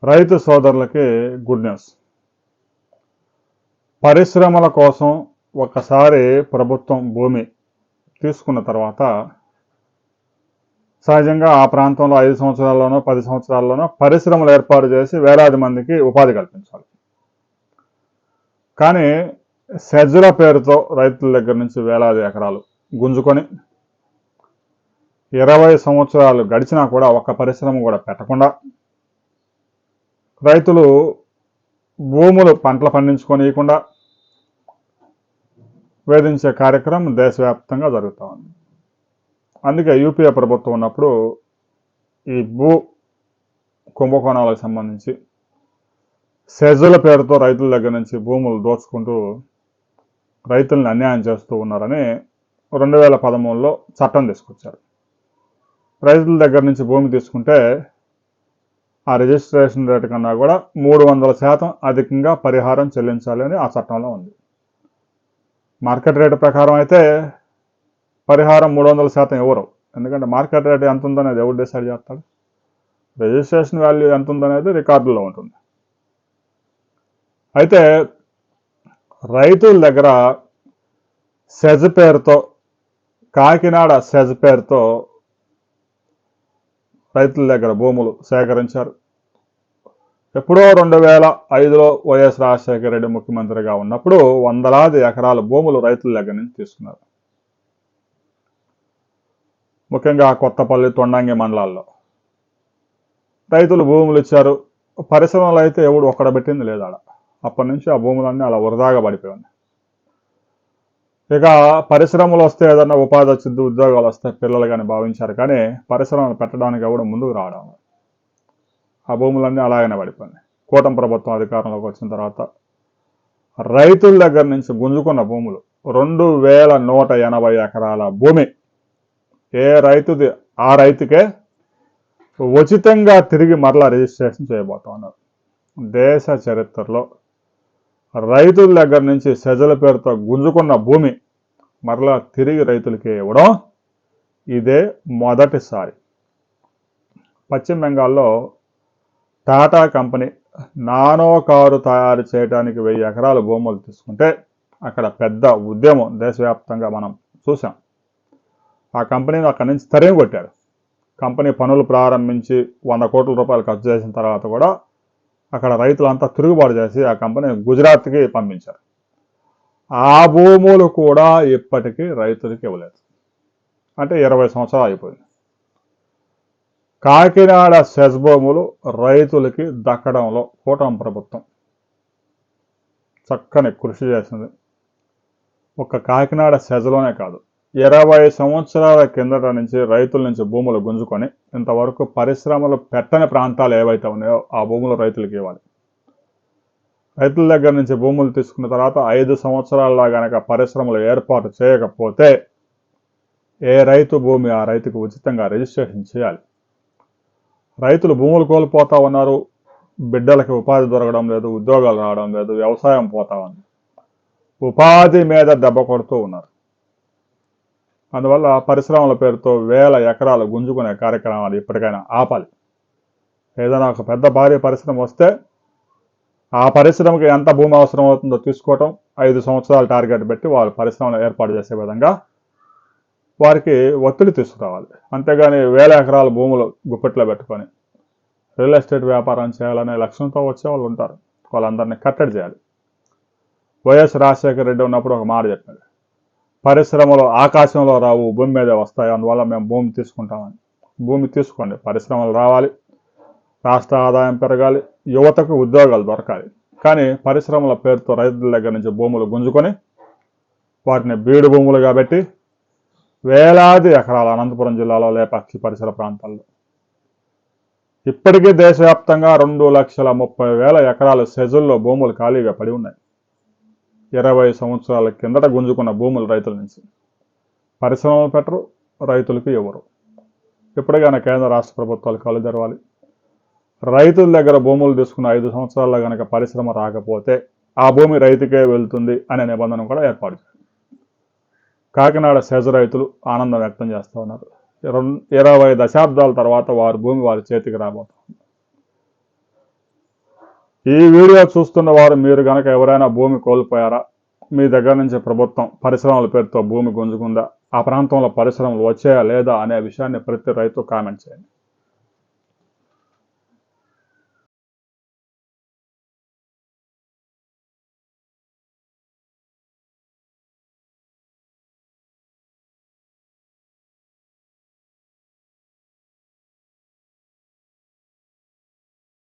రైతు సోదరులకి good news. పరిశ్రమల కోసం ఒకసారి ప్రభుత్వం భూమి తీసుకున్న తర్వాత సహజంగా ఆ ప్రాంతంలో 5 సంవత్సరాల్లోనో 10 సంవత్సరాల్లోనో పరిశ్రమలు ఏర్పాటు చేసి వేలాది మందికి ఉపాధి కల్పించాలి. కానీ సెజ్ల పేరుతో రైతుల దగ్గర నుంచి వేలాది ఎకరాలు గుంజుకొని 20 సంవత్సరాలు గడిచినా కూడా ఒక్క పరిశ్రమ కూడా పెట్టకుండా రైతులు భూములు పంటలు పండించుకోనియకుండా వేధించే కార్యక్రమం దేశవ్యాప్తంగా జరుగుతూ ఉంది. అందుకే యూపీఏ ప్రభుత్వం ఉన్నప్పుడు ఈ భూ కుంభకోణాలకు సంబంధించి సెజ్ల పేరుతో రైతుల దగ్గర నుంచి భూములు దోచుకుంటూ రైతుల్ని అన్యాయం చేస్తూ ఉన్నారని 2013లో చట్టం తీసుకొచ్చారు. రైతుల దగ్గర నుంచి భూమి తీసుకుంటే ఆ రిజిస్ట్రేషన్ రేటు కన్నా కూడా 300% అధికంగా పరిహారం చెల్లించాలి అని ఆ చట్టంలో ఉంది. మార్కెట్ రేటు ప్రకారం అయితే పరిహారం 300% ఇవ్వరు. ఎందుకంటే మార్కెట్ రేటు ఎంత ఉందనేది ఎవరు డిసైడ్ చేస్తాడు? రిజిస్ట్రేషన్ వాల్యూ ఎంత ఉందనేది రికార్డులో ఉంటుంది. అయితే రైతుల దగ్గర సెజ్ పేరుతో, కాకినాడ సెజ్ పేరుతో రైతుల దగ్గర భూములు సేకరించారు. ఎప్పుడో 2005లో వైఎస్ రాజశేఖర రెడ్డి ముఖ్యమంత్రిగా ఉన్నప్పుడు వందలాది ఎకరాల భూములు రైతుల దగ్గర నుంచి తీసుకున్నారు. ముఖ్యంగా కొత్తపల్లి, తొండంగి మండలాల్లో రైతులు భూములు ఇచ్చారు. పరిశ్రమలు అయితే ఎవడు ఒక్కడ పెట్టింది లేదు ఆడ. అప్పటి నుంచి ఆ భూములన్నీ అలా వృధాగా పడిపోయాయి. ఇక పరిశ్రమలు వస్తే ఏదన్నా ఉపాధి వచ్చింది, ఉద్యోగాలు వస్తాయి పిల్లలు కానీ భావించారు. కానీ పరిశ్రమలు పెట్టడానికి ఎవడు ముందుకు రావడం, ఆ భూములన్నీ అలాగనే పడిపోయినాయి. కూటమి ప్రభుత్వం అధికారంలోకి వచ్చిన తర్వాత రైతుల దగ్గర నుంచి గుంజుకున్న భూములు 2180 ఎకరాల భూమి ఏ రైతుది ఆ రైతుకే ఉచితంగా తిరిగి మరలా రిజిస్ట్రేషన్ చేయబోతా ఉన్నారు. దేశ చరిత్రలో రైతుల దగ్గర నుంచి సెజల పేరుతో గుంజుకున్న భూమి మరలా తిరిగి రైతులకి ఇవ్వడం ఇదే మొదటిసారి. పశ్చిమ బెంగాల్లో టాటా కంపెనీ నానో కారు తయారు చేయడానికి 1000 ఎకరాల భూములు తీసుకుంటే అక్కడ పెద్ద ఉద్యమం దేశవ్యాప్తంగా మనం చూసాం. ఆ కంపెనీని అక్కడి నుంచి తరిమి కొట్టారు. కంపెనీ పనులు ప్రారంభించి 100 కోట్ల రూపాయలు ఖర్చు చేసిన తర్వాత కూడా అక్కడ రైతులంతా తిరుగుబాటు చేసి ఆ కంపెనీ గుజరాత్కి పంపించారు. ఆ భూములు కూడా ఇప్పటికీ రైతులకి ఇవ్వలేదు. అంటే 20 సంవత్సరాలు అయిపోయింది. కాకినాడ సెజ్ భూములు రైతులకి దక్కడంలో కూటమి ప్రభుత్వం చక్కని కృషి చేసింది. ఒక కాకినాడ సెజ్లోనే కాదు, 20 సంవత్సరాల కిందట నుంచి రైతుల నుంచి భూములు గుంజుకొని ఇంతవరకు పరిశ్రమలు పెట్టని ప్రాంతాలు ఏవైతే ఉన్నాయో ఆ భూములు రైతులకి ఇవ్వాలి. రైతుల దగ్గర నుంచి భూములు తీసుకున్న తర్వాత 5 సంవత్సరాల్లో కనుక పరిశ్రమలు ఏర్పాటు చేయకపోతే ఏ రైతు భూమి ఆ రైతుకు ఉచితంగా రిజిస్ట్రేషన్ చేయాలి. రైతులు భూములు కోల్పోతా ఉన్నారు, బిడ్డలకి ఉపాధి దొరకడం లేదు, ఉద్యోగాలు రావడం లేదు, వ్యవసాయం పోతా ఉంది, ఉపాధి మీద దెబ్బ కొడుతూ ఉన్నారు. అందువల్ల పరిశ్రమల పేరుతో 1000 ఎకరాలు గుంజుకునే కార్యక్రమాలు ఇప్పటికైనా ఆపాలి. ఏదైనా ఒక పెద్ద భారీ పరిశ్రమ వస్తే ఆ పరిశ్రమకి ఎంత భూమి అవసరం అవుతుందో తీసుకోవటం, 5 సంవత్సరాలు టార్గెట్ పెట్టి వాళ్ళు పరిశ్రమలు ఏర్పాటు చేసే విధంగా వారికి ఒత్తిడి తీసుకురావాలి. అంతేగాని 1000 ఎకరాల భూములు గుప్పెట్లో పెట్టుకొని రియల్ ఎస్టేట్ వ్యాపారం చేయాలనే లక్ష్యంతో వచ్చే వాళ్ళు ఉంటారు. వాళ్ళందరినీ కట్టడి చేయాలి. వైఎస్ రాజశేఖర రెడ్డి ఉన్నప్పుడు ఒక మాట చెప్పాడు, పరిశ్రమలు ఆకాశంలో రావు, భూమి మీదే వస్తాయి, అందువల్ల మేము భూమి తీసుకుంటామని. భూమి తీసుకోండి, పరిశ్రమలు రావాలి, రాష్ట్ర ఆదాయం పెరగాలి, యువతకు ఉద్యోగాలు దొరకాలి. కానీ పరిశ్రమల పేరుతో రైతుల దగ్గర నుంచి భూములు గుంజుకొని వాటిని బీడు భూములుగా పెట్టి వేలాది ఎకరాల అనంతపురం జిల్లాలో లేపాక్షి పరిసర ప్రాంతాల్లో ఇప్పటికీ దేశవ్యాప్తంగా 2,30,000 ఎకరాల సెజుల్లో భూములు ఖాళీగా పడి ఉన్నాయి. 20 సంవత్సరాల కిందట గుంజుకున్న భూములు రైతుల నుంచి. పరిశ్రమలు పెట్టరు, రైతులకు ఇవ్వరు. ఇప్పటికైనా కేంద్ర రాష్ట్ర ప్రభుత్వాలు కళ్ళు తెరవాలి. రైతుల దగ్గర భూములు తీసుకున్న 5 సంవత్సరాల్లో కనుక పరిశ్రమ రాకపోతే ఆ భూమి రైతుకే వెళ్తుంది అనే నిబంధన కూడా ఏర్పాటు చేయాలి. కాకినాడ సెజ్ రైతులు ఆనందం వ్యక్తం చేస్తూ ఉన్నారు. 20 దశాబ్దాల తర్వాత వారి భూమి వారి చేతికి రాబోతుంది. ఈ వీడియో చూస్తున్న వారు మీరు గనక ఎవరైనా భూమి కోల్పోయారా, మీ దగ్గర నుంచి ప్రభుత్వం పరిశ్రమల పేరుతో భూమి గుంజుకుందా, ఆ ప్రాంతంలో పరిశ్రమలు వచ్చాయా లేదా అనే విషయాన్ని ప్రతి రైతు కామెంట్ చేయండి.